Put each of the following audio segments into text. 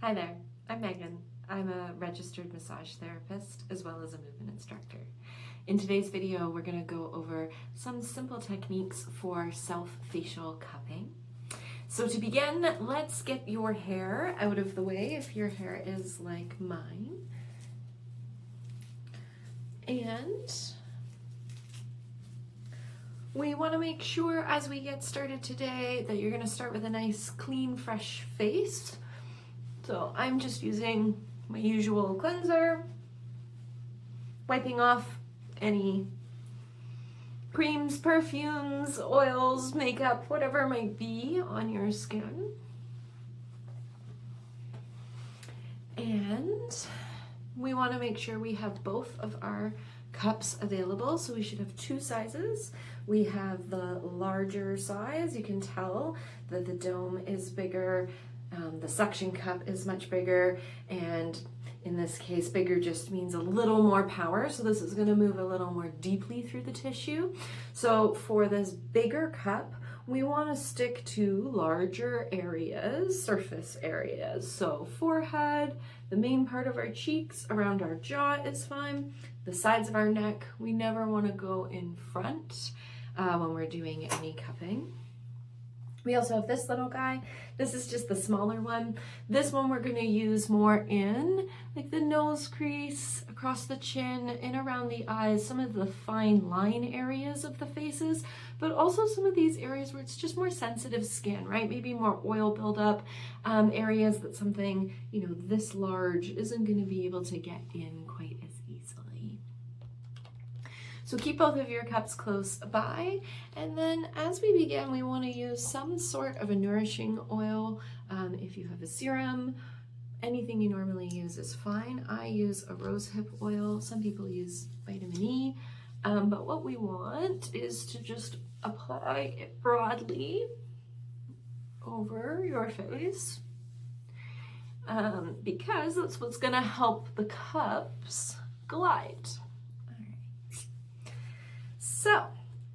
Hi there, I'm Megan. I'm a registered massage therapist as well as a movement instructor. In today's video, we're going to go over some simple techniques for self-facial cupping. So to begin, let's get your hair out of the way if your hair is like mine. And we want to make sure as we get started today that you're going to start with a nice, clean, fresh face. So I'm just using my usual cleanser, wiping off any creams, perfumes, oils, makeup, whatever might be on your skin. And we want to make sure we have both of our cups available, so we should have two sizes. We have the larger size. You can tell that the dome is bigger. The suction cup is much bigger, and in this case, bigger just means a little more power. So this is going to move a little more deeply through the tissue. So for this bigger cup, we want to stick to larger areas, surface areas. So forehead, the main part of our cheeks, around our jaw is fine. The sides of our neck, we never want to go in front when we're doing any cupping. We also have this little guy. This is just the smaller one. This one we're going to use more in like the nose crease, across the chin, in around the eyes, some of the fine line areas of the faces, but also some of these areas where it's just more sensitive skin, right? Maybe more oil buildup, areas that something, this large isn't going to be able to get in quite as easily. So keep both of your cups close by, and then as we begin, we want to use some sort of a nourishing oil. If you have a serum, anything you normally use is fine. I use a rosehip oil. Some people use vitamin E, but what we want is to just apply it broadly over your face, because that's what's going to help the cups glide. So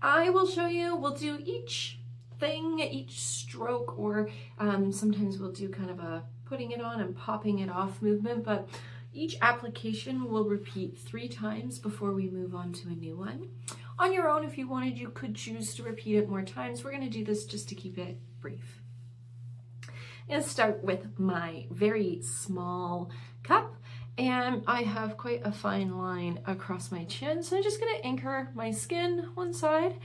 I will show you, we'll do each thing, each stroke, or sometimes we'll do kind of a putting it on and popping it off movement, but each application will repeat 3 times before we move on to a new one. On your own, if you wanted, you could choose to repeat it more times. We're going to do this just to keep it brief. I'm going to start with my very small cup. And I have quite a fine line across my chin, so I'm just going to anchor my skin one side.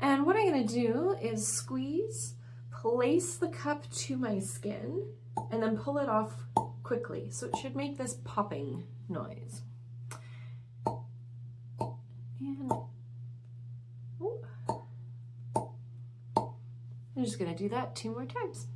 And what I'm going to do is squeeze, place the cup to my skin, and then pull it off quickly. So it should make this popping noise. And I'm just going to do that 2 more times.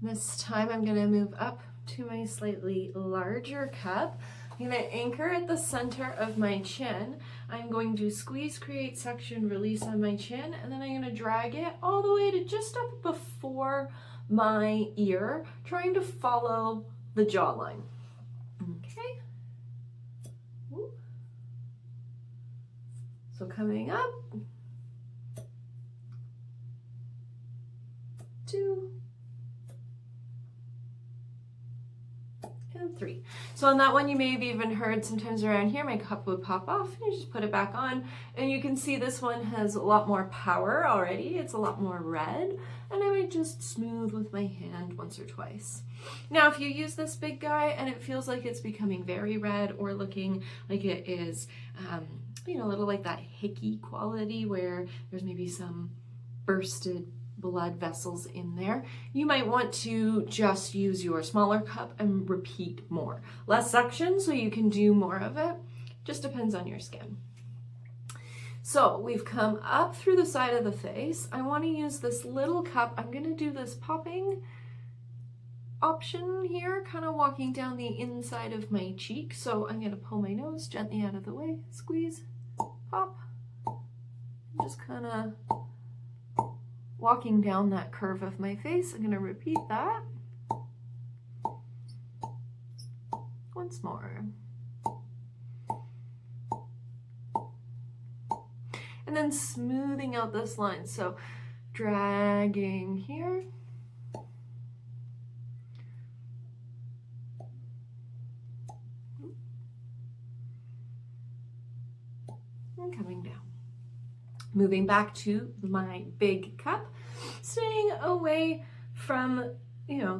This time I'm going to move up to my slightly larger cup. I'm going to anchor at the center of my chin. I'm going to squeeze, create, suction, release on my chin, and then I'm going to drag it all the way to just up before my ear, trying to follow the jawline. Okay. So coming up, 2, and 3. So on that one, you may have even heard sometimes around here, my cup would pop off and you just put it back on. And you can see this one has a lot more power already. It's a lot more red. And I might just smooth with my hand once or twice. Now, if you use this big guy and it feels like it's becoming very red or looking like it is, a little like that hickey quality where there's maybe some bursted blood vessels in there, you might want to just use your smaller cup and repeat more. Less suction so you can do more of it. Just depends on your skin. So we've come up through the side of the face. I want to use this little cup. I'm going to do this popping option here, kind of walking down the inside of my cheek. So I'm going to pull my nose gently out of the way, squeeze, pop, and just kind of walking down that curve of my face. I'm going to repeat that once more. and then smoothing out this line. So dragging here. And coming down. Moving back to my big cup, staying away from,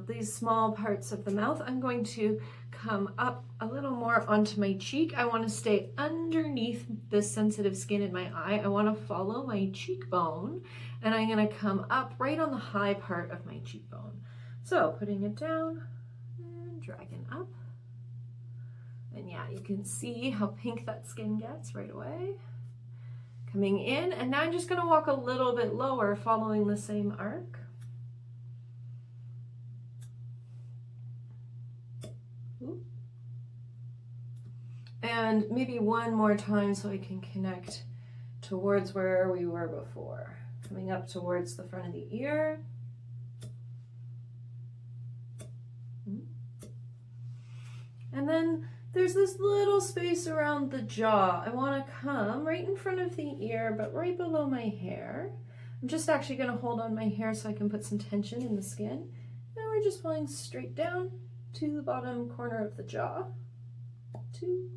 these small parts of the mouth. I'm going to come up a little more onto my cheek. I want to stay underneath the sensitive skin in my eye. I want to follow my cheekbone, and I'm going to come up right on the high part of my cheekbone. So putting it down and dragging up. And yeah, you can see how pink that skin gets right away. Coming in, and now I'm just going to walk a little bit lower following the same arc. And maybe one more time so I can connect towards where we were before. Coming up towards the front of the ear. And then there's this little space around the jaw. I want to come right in front of the ear, but right below my hair. I'm just actually going to hold on my hair so I can put some tension in the skin. And we're just pulling straight down to the bottom corner of the jaw. 2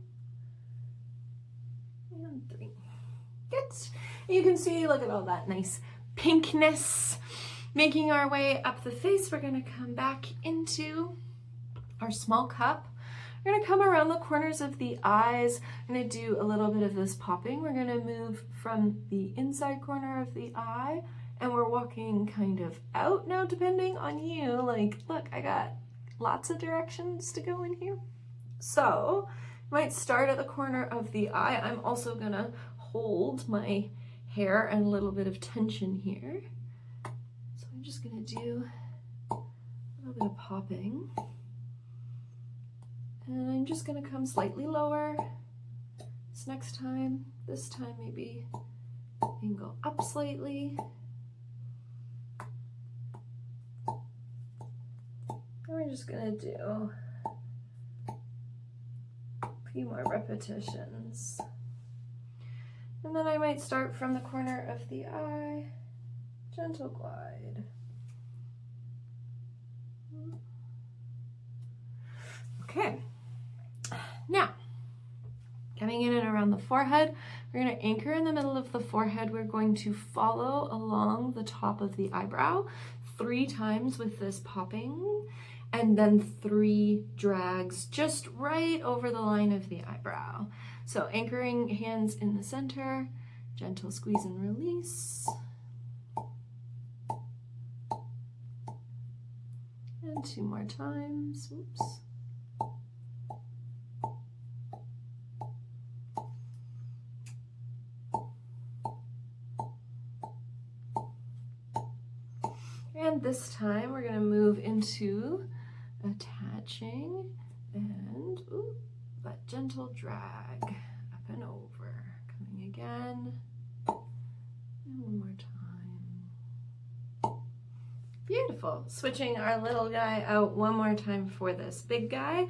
and 3. Good. You can see, look at all that nice pinkness. Making our way up the face, we're going to come back into our small cup. We're going to come around the corners of the eyes. I'm going to do a little bit of this popping. We're going to move from the inside corner of the eye, and we're walking kind of out now, depending on you. Like, look, I got lots of directions to go in here. So, you might start at the corner of the eye. I'm also going to hold my hair and a little bit of tension here. So I'm just going to do a little bit of popping. And I'm just going to come slightly lower this time maybe angle up slightly. And we're just going to do a few more repetitions. And then I might start from the corner of the eye, gentle glide. Okay. Now, coming in and around the forehead, we're going to anchor in the middle of the forehead. We're going to follow along the top of the eyebrow 3 times with this popping, and then 3 drags just right over the line of the eyebrow. So anchoring hands in the center, gentle squeeze and release. And 2 more times. Oops. And this time we're going to move into attaching and that gentle drag up and over. Coming again. And 1 more time. Beautiful. Switching our little guy out 1 more time for this big guy.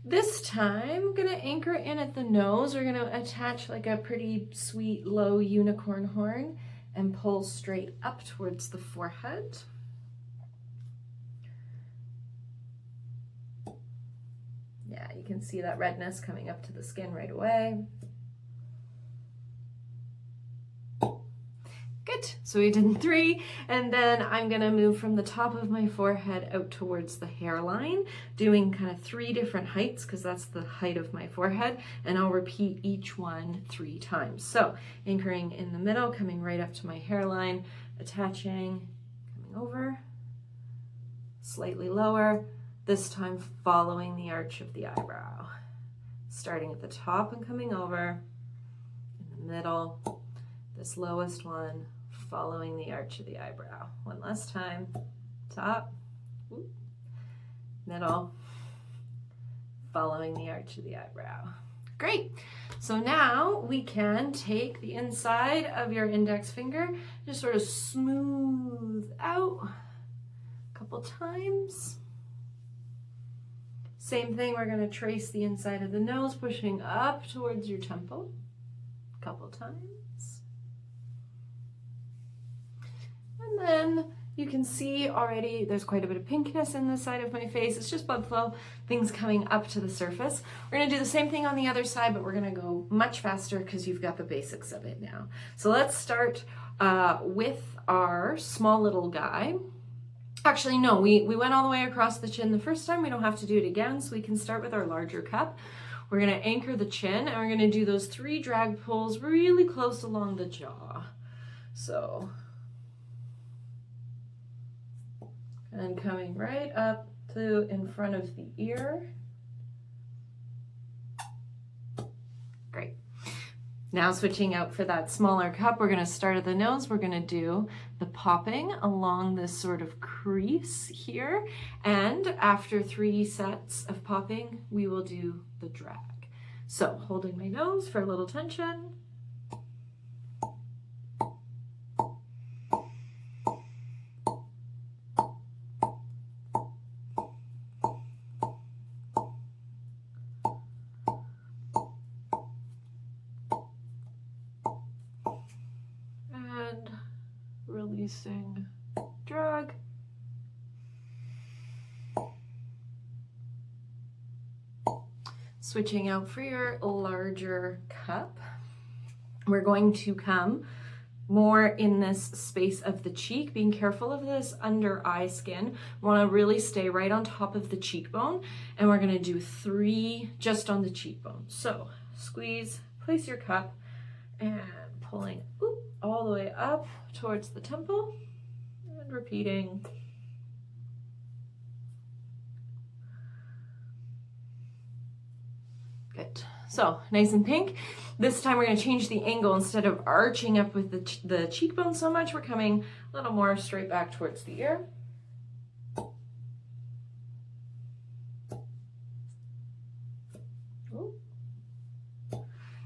This time I'm going to anchor in at the nose. We're going to attach like a pretty sweet low unicorn horn and pull straight up towards the forehead. Yeah, you can see that redness coming up to the skin right away. Good, so we did 3, and then I'm gonna move from the top of my forehead out towards the hairline, doing kind of 3 different heights, because that's the height of my forehead, and I'll repeat each one 3 times. So anchoring in the middle, coming right up to my hairline, attaching, coming over, slightly lower, this time following the arch of the eyebrow. Starting at the top and coming over, in the middle, this lowest one, following the arch of the eyebrow. 1 last time, top, middle, following the arch of the eyebrow. Great. So now we can take the inside of your index finger, just sort of smooth out a couple times. Same thing, we're going to trace the inside of the nose, pushing up towards your temple a couple times. And then you can see already there's quite a bit of pinkness in the side of my face. It's just blood flow, things coming up to the surface. We're gonna do the same thing on the other side, but we're gonna go much faster because you've got the basics of it now. So let's start with our small little guy. Actually, no, we went all the way across the chin the first time. We don't have to do it again, so we can start with our larger cup. We're gonna anchor the chin, and we're gonna do those 3 drag pulls really close along the jaw. So, and coming right up to in front of the ear. Great. Now switching out for that smaller cup, we're going to start at the nose. We're going to do the popping along this sort of crease here. And after 3 sets of popping, we will do the drag. So holding my nose for a little tension. Releasing drag. Switching out for your larger cup. We're going to come more in this space of the cheek, being careful of this under eye skin. Want to really stay right on top of the cheekbone, and we're going to do 3 just on the cheekbone. So squeeze, place your cup, and pulling all the way up towards the temple, and repeating. Good. So nice and pink. This time we're going to change the angle. Instead of arching up with the cheekbone so much, we're coming a little more straight back towards the ear.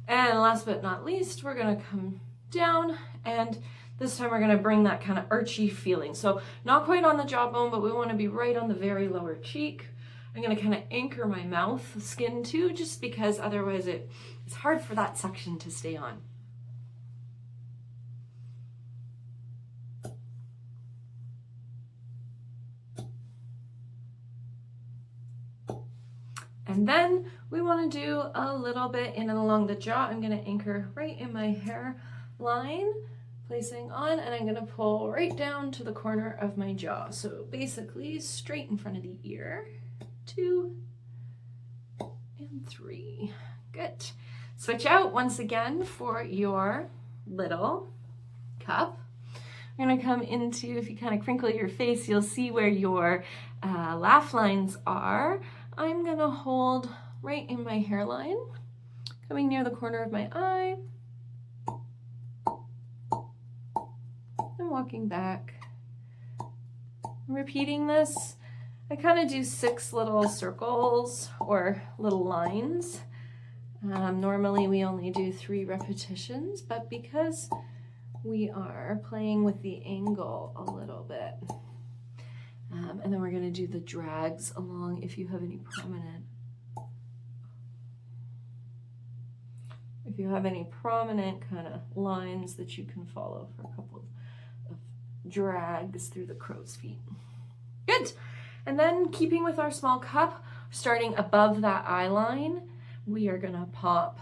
And last but not least, we're going to come down, and this time we're going to bring that kind of archy feeling. So not quite on the jawbone, but we want to be right on the very lower cheek. I'm going to kind of anchor my mouth skin too, just because otherwise it's hard for that suction to stay on. And then we want to do a little bit in and along the jaw. I'm going to anchor right in my hairline, placing on, and I'm going to pull right down to the corner of my jaw. So basically straight in front of the ear. 2 and 3. Good. Switch out once again for your little cup. We're going to come into, if you kind of crinkle your face, you'll see where your laugh lines are. I'm going to hold right in my hairline, coming near the corner of my eye, and walking back. Repeating this, I kind of do 6 little circles or little lines. Normally we only do 3 repetitions, but because we are playing with the angle a little bit, and then we're going to do the drags along if you have any prominent kind of lines that you can follow for a couple of drags through the crow's feet. Good. And then keeping with our small cup, starting above that eye line, we are going to pop,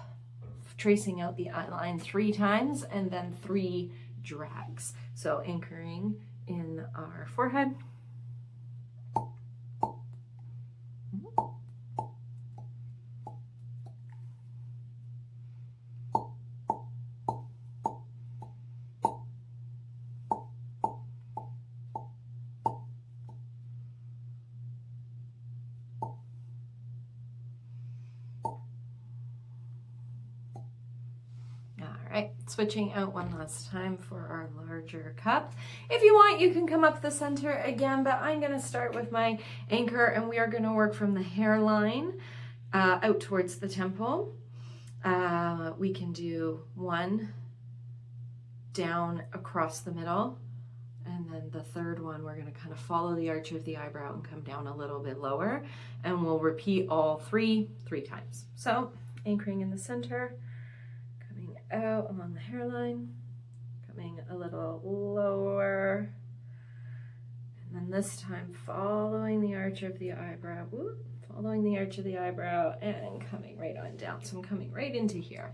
tracing out the eye line 3 times and then 3 drags. So anchoring in our forehead. Alright, switching out one last time for our larger cup. If you want, you can come up the center again, but I'm going to start with my anchor, and we are going to work from the hairline out towards the temple. We can do 1 down across the middle, and then the 3rd one we're going to kind of follow the arch of the eyebrow and come down a little bit lower, and we'll repeat all 3 times. So anchoring in the center, out along the hairline, coming a little lower And then this time, following the arch of the eyebrow, whoop, following the arch of the eyebrow and coming right on down. So I'm coming right into here.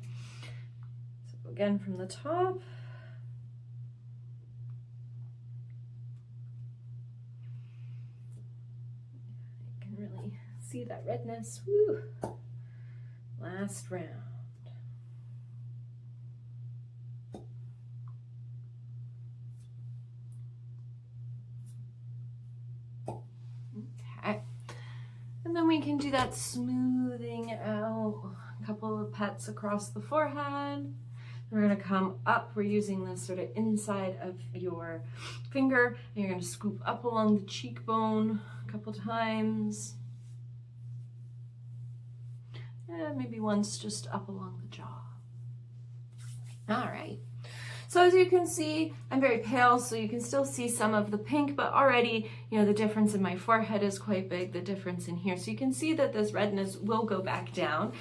So again from the top. You can really see that redness. Woo. Last round. Okay. And then we can do that smoothing out, a couple of pets across the forehead. We're going to come up. We're using this sort of inside of your finger, and you're going to scoop up along the cheekbone a couple times. And maybe once just up along the jaw. All right. So as you can see, I'm very pale, so you can still see some of the pink, but already, you know, the difference in my forehead is quite big, the difference in here. So you can see that this redness will go back down,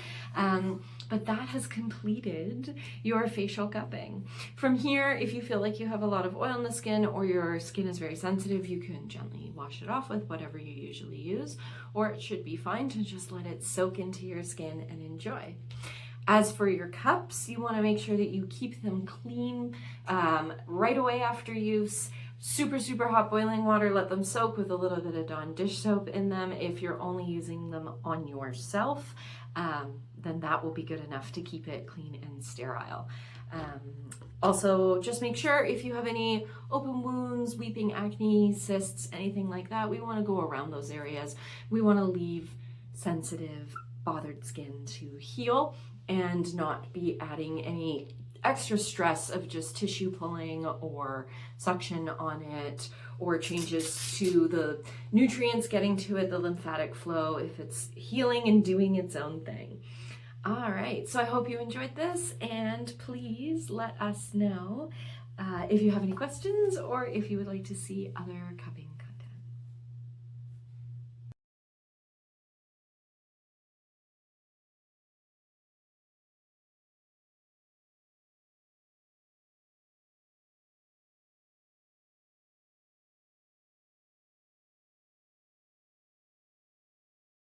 but that has completed your facial cupping. From here, if you feel like you have a lot of oil in the skin or your skin is very sensitive, you can gently wash it off with whatever you usually use, or it should be fine to just let it soak into your skin and enjoy. As for your cups, you want to make sure that you keep them clean right away after use. Super, super hot boiling water, let them soak with a little bit of Dawn dish soap in them. If you're only using them on yourself, then that will be good enough to keep it clean and sterile. Also, just make sure if you have any open wounds, weeping acne, cysts, anything like that, we want to go around those areas. We want to leave sensitive, bothered skin to heal and not be adding any extra stress of just tissue pulling or suction on it, or changes to the nutrients getting to it, the lymphatic flow, if it's healing and doing its own thing. All right, so I hope you enjoyed this, and please let us know if you have any questions or if you would like to see other cupping